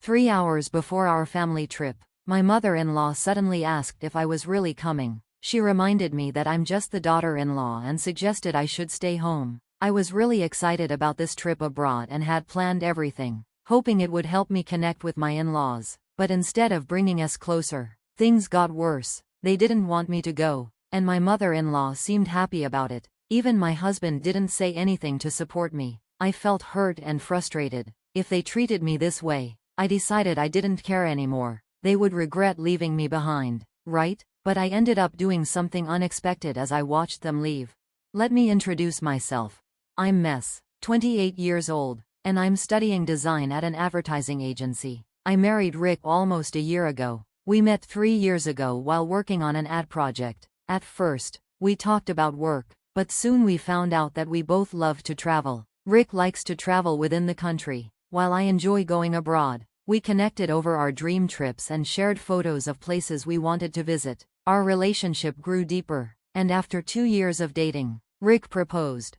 3 hours before our family trip, my mother-in-law suddenly asked if I was really coming. She reminded me that I'm just the daughter-in-law and suggested I should stay home. I was really excited about this trip abroad and had planned everything, hoping it would help me connect with my in-laws. But instead of bringing us closer, things got worse. They didn't want me to go, and my mother-in-law seemed happy about it. Even my husband didn't say anything to support me. I felt hurt and frustrated. If they treated me this way, I decided I didn't care anymore. They would regret leaving me behind, right? But I ended up doing something unexpected as I watched them leave. Let me introduce myself. I'm Mess, 28 years old, and I'm studying design at an advertising agency. I married Rick almost a year ago. We met 3 years ago while working on an ad project. At first, we talked about work, but soon we found out that we both love to travel. Rick likes to travel within the country, while I enjoy going abroad. We connected over our dream trips and shared photos of places we wanted to visit. Our relationship grew deeper, and after 2 years of dating, Rick proposed.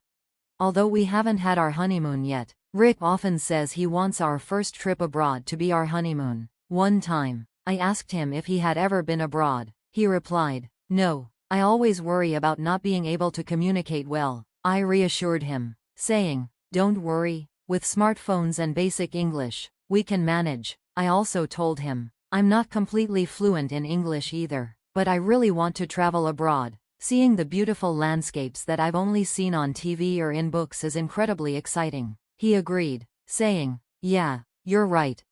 Although we haven't had our honeymoon yet, Rick often says he wants our first trip abroad to be our honeymoon. One time, I asked him if he had ever been abroad. He replied, "No, I always worry about not being able to communicate well." I reassured him, saying, "Don't worry, with smartphones and basic English, we can manage." I also told him, I'm not completely fluent in English either, but I really want to travel abroad. Seeing the beautiful landscapes that I've only seen on TV or in books is incredibly exciting. He agreed, saying, "Yeah, you're right.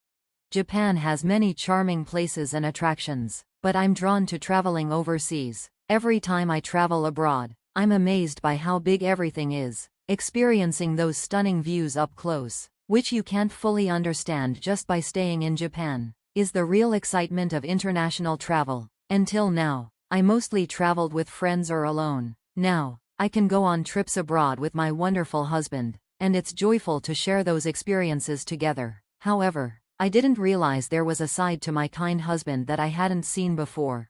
Japan has many charming places and attractions, but I'm drawn to traveling overseas. Every time I travel abroad, I'm amazed by how big everything is. Experiencing those stunning views up close, which you can't fully understand just by staying in Japan, is the real excitement of international travel. Until now, I mostly traveled with friends or alone. Now, I can go on trips abroad with my wonderful husband, and it's joyful to share those experiences together." However, I didn't realize there was a side to my kind husband that I hadn't seen before.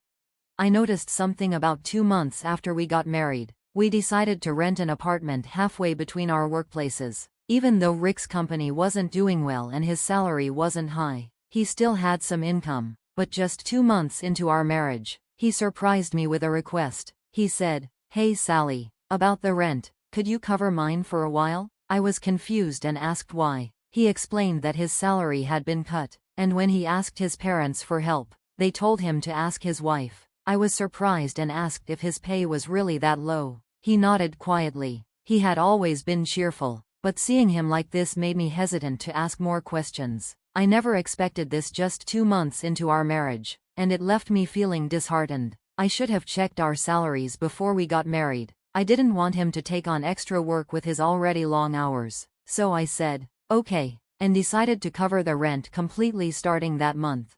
I noticed something about 2 months after we got married. We decided to rent an apartment halfway between our workplaces. Even though Rick's company wasn't doing well and his salary wasn't high, he still had some income. But just 2 months into our marriage, he surprised me with a request. He said, "Hey Sally, about the rent, could you cover mine for a while?" I was confused and asked why. He explained that his salary had been cut, and when he asked his parents for help, they told him to ask his wife. I was surprised and asked if his pay was really that low. He nodded quietly. He had always been cheerful, but seeing him like this made me hesitant to ask more questions. I never expected this just 2 months into our marriage, and it left me feeling disheartened. I should have checked our salaries before we got married. I didn't want him to take on extra work with his already long hours, so I said, "Okay," and decided to cover the rent completely starting that month.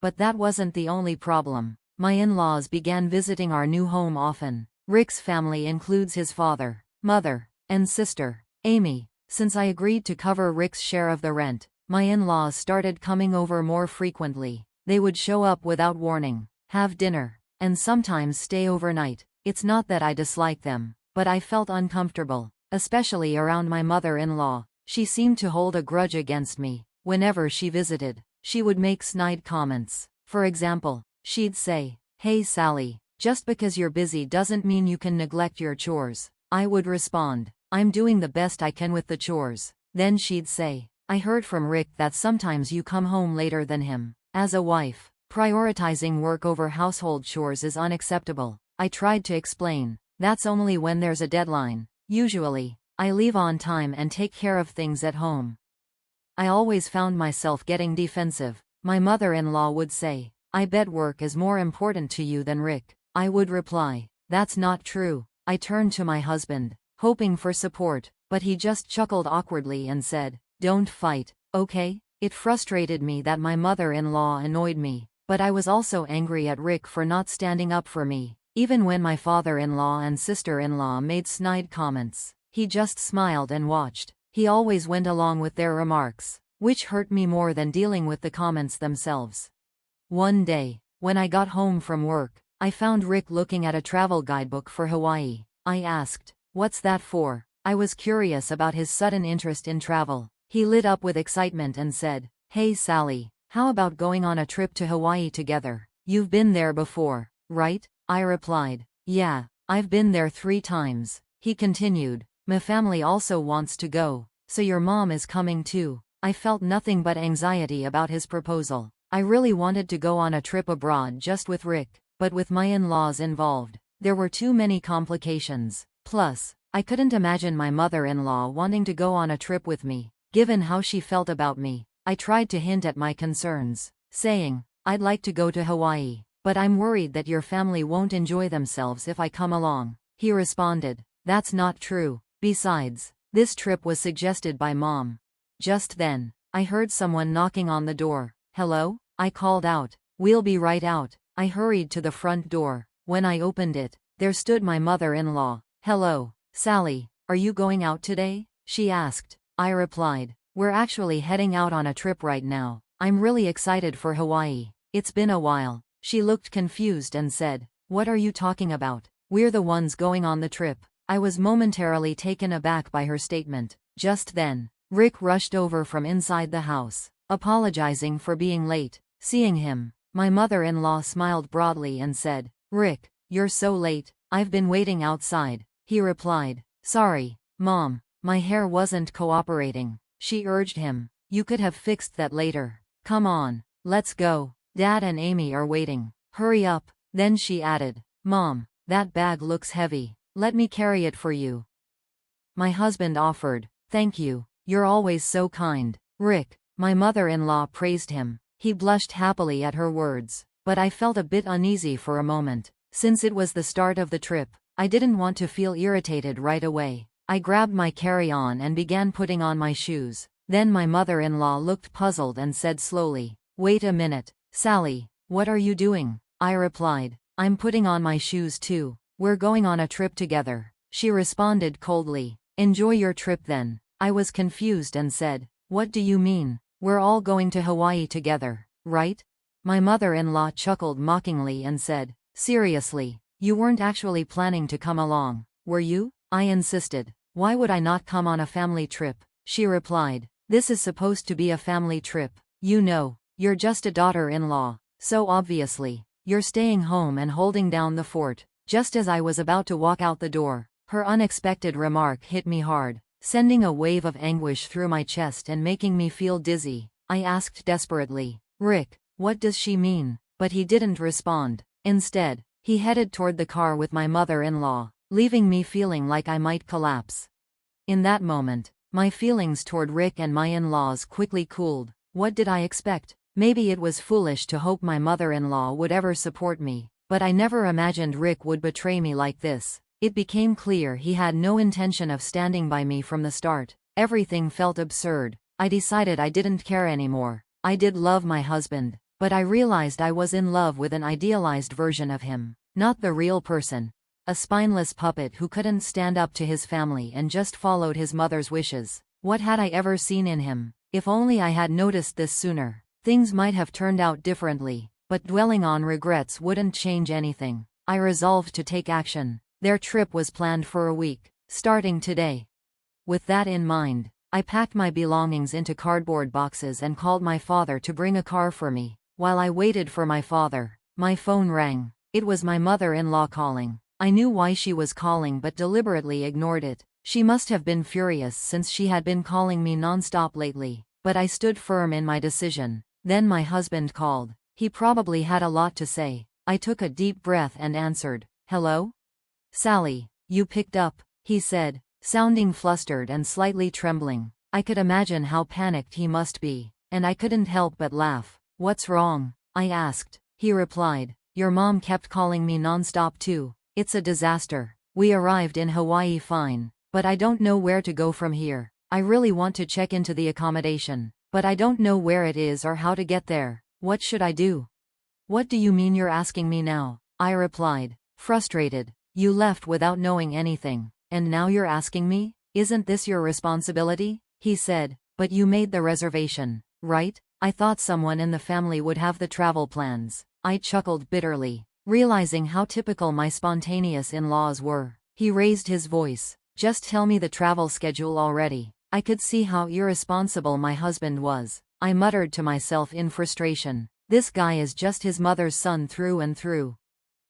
But that wasn't the only problem. My in-laws began visiting our new home often. Rick's family includes his father, mother, and sister, Amy. Since I agreed to cover Rick's share of the rent, my in-laws started coming over more frequently. They would show up without warning, have dinner, and sometimes stay overnight. It's not that I dislike them, but I felt uncomfortable, especially around my mother-in-law. She seemed to hold a grudge against me. Whenever she visited, she would make snide comments. For example, she'd say, "Hey Sally, just because you're busy doesn't mean you can neglect your chores." I would respond, "I'm doing the best I can with the chores." Then she'd say, "I heard from Rick that sometimes you come home later than him." As a wife, prioritizing work over household chores is unacceptable. I tried to explain, that's only when there's a deadline. Usually, I leave on time and take care of things at home. I always found myself getting defensive. My mother-in-law would say, "I bet work is more important to you than Rick." I would reply, "That's not true." I turned to my husband, hoping for support, but he just chuckled awkwardly and said, "Don't fight, okay?" It frustrated me that my mother-in-law annoyed me, but I was also angry at Rick for not standing up for me. Even when my father-in-law and sister-in-law made snide comments, he just smiled and watched. He always went along with their remarks, which hurt me more than dealing with the comments themselves. One day, when I got home from work, I found Rick looking at a travel guidebook for Hawaii. I asked, "What's that for?" I was curious about his sudden interest in travel. He lit up with excitement and said, "Hey Sally, How about going on a trip to Hawaii together? You've been there before, right? I replied. Yeah, I've been there 3 times. He continued. My family also wants to go, so your mom is coming too. I felt nothing but anxiety about his proposal. I really wanted to go on a trip abroad just with Rick, but with my in-laws involved, there were too many complications. Plus, I couldn't imagine my mother-in-law wanting to go on a trip with me, given how she felt about me. I tried to hint at my concerns, saying, I'd like to go to Hawaii, but I'm worried that your family won't enjoy themselves if I come along. He responded, that's not true. Besides, this trip was suggested by Mom. Just then, I heard someone knocking on the door. Hello? I called out. We'll be right out. I hurried to the front door. When I opened it, there stood my mother-in-law. Hello, Sally, are you going out today? She asked. I replied, we're actually heading out on a trip right now. I'm really excited for Hawaii. It's been a while. She looked confused and said, what are you talking about? We're the ones going on the trip. I was momentarily taken aback by her statement. Just then, Rick rushed over from inside the house, apologizing for being late. Seeing him, my mother-in-law smiled broadly and said, Rick, you're so late. I've been waiting outside. He replied, sorry, Mom, my hair wasn't cooperating. She urged him, you could have fixed that later. Come on, let's go. Dad and Amy are waiting. Hurry up. Then she added, Mom, that bag looks heavy. Let me carry it for you. My husband offered, thank you. You're always so kind. Rick, my mother-in-law praised him. He blushed happily at her words, but I felt a bit uneasy for a moment. Since it was the start of the trip, I didn't want to feel irritated right away. I grabbed my carry-on and began putting on my shoes. Then my mother-in-law looked puzzled and said slowly, wait a minute, Sally, what are you doing? I replied, I'm putting on my shoes too. We're going on a trip together. She responded coldly, enjoy your trip then. I was confused and said, what do you mean? We're all going to Hawaii together, right? My mother-in-law chuckled mockingly and said, seriously, you weren't actually planning to come along, were you? I insisted. Why would I not come on a family trip? She replied, this is supposed to be a family trip. You know, you're just a daughter-in-law, so obviously, you're staying home and holding down the fort. Just as I was about to walk out the door, her unexpected remark hit me hard, sending a wave of anguish through my chest and making me feel dizzy. I asked desperately, Rick, what does she mean? But he didn't respond. Instead, he headed toward the car with my mother-in-law, leaving me feeling like I might collapse. In that moment, my feelings toward Rick and my in-laws quickly cooled. What did I expect? Maybe it was foolish to hope my mother-in-law would ever support me, but I never imagined Rick would betray me like this. It became clear he had no intention of standing by me from the start. Everything felt absurd. I decided I didn't care anymore. I did love my husband, but I realized I was in love with an idealized version of him, not the real person. A spineless puppet who couldn't stand up to his family and just followed his mother's wishes. What had I ever seen in him? If only I had noticed this sooner, things might have turned out differently, but dwelling on regrets wouldn't change anything. I resolved to take action. Their trip was planned for a week, starting today. With that in mind, I packed my belongings into cardboard boxes and called my father to bring a car for me. While I waited for my father, my phone rang. It was my mother-in-law calling. I knew why she was calling but deliberately ignored it. She must have been furious since she had been calling me non-stop lately, but I stood firm in my decision. Then my husband called. He probably had a lot to say. I took a deep breath and answered, hello? Sally, you picked up, he said, sounding flustered and slightly trembling. I could imagine how panicked he must be, and I couldn't help but laugh. What's wrong? I asked. He replied, your mom kept calling me non-stop too. It's a disaster. We arrived in Hawaii fine, but I don't know where to go from here. I really want to check into the accommodation, but I don't know where it is or how to get there. What should I do? What do you mean you're asking me now? I replied, frustrated. You left without knowing anything, and now you're asking me? Isn't this your responsibility? He said, but you made the reservation, right? I thought someone in the family would have the travel plans. I chuckled bitterly, realizing how typical my spontaneous in-laws were. He raised his voice. Just tell me the travel schedule already. I could see how irresponsible my husband was. I muttered to myself in frustration. This guy is just his mother's son through and through.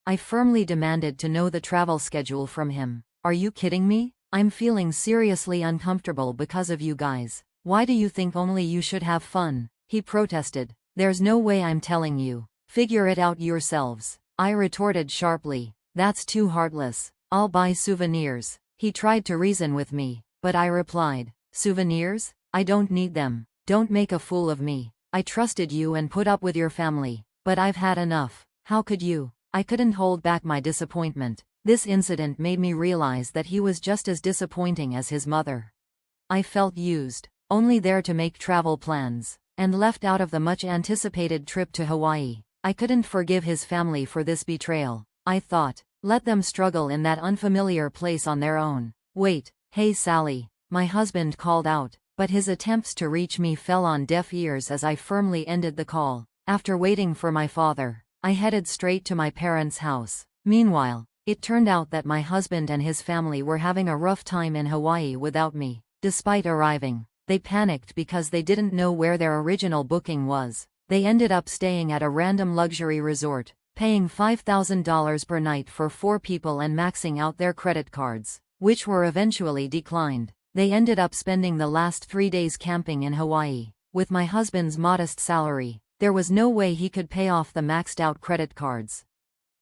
I firmly demanded to know the travel schedule from him. Are you kidding me? I'm feeling seriously uncomfortable because of you guys. Why do you think only you should have fun? He protested. There's no way I'm telling you. Figure it out yourselves. I retorted sharply. That's too heartless. I'll buy souvenirs. He tried to reason with me, but I replied, souvenirs? I don't need them. Don't make a fool of me. I trusted you and put up with your family, but I've had enough. How could you? I couldn't hold back my disappointment. This incident made me realize that he was just as disappointing as his mother. I felt used, only there to make travel plans, and left out of the much-anticipated trip to Hawaii. I couldn't forgive his family for this betrayal. I thought, let them struggle in that unfamiliar place on their own. Wait, hey Sally, my husband called out, but his attempts to reach me fell on deaf ears as I firmly ended the call. After waiting for my father, I headed straight to my parents' house. Meanwhile, it turned out that my husband and his family were having a rough time in Hawaii without me. Despite arriving, they panicked because they didn't know where their original booking was. They ended up staying at a random luxury resort, paying $5,000 per night for 4 people and maxing out their credit cards, which were eventually declined. They ended up spending the last 3 days camping in Hawaii. With my husband's modest salary, there was no way he could pay off the maxed-out credit cards.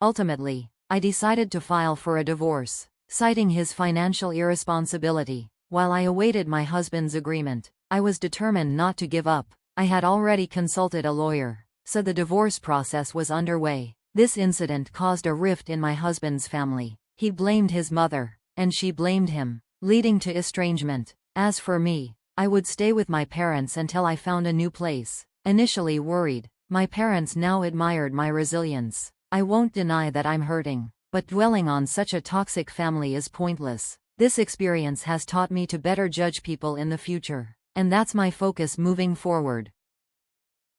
Ultimately, I decided to file for a divorce, citing his financial irresponsibility. While I awaited my husband's agreement, I was determined not to give up. I had already consulted a lawyer, so the divorce process was underway. This incident caused a rift in my husband's family. He blamed his mother, and she blamed him, leading to estrangement. As for me, I would stay with my parents until I found a new place. Initially worried, my parents now admired my resilience. I won't deny that I'm hurting, but dwelling on such a toxic family is pointless. This experience has taught me to better judge people in the future, and that's my focus moving forward.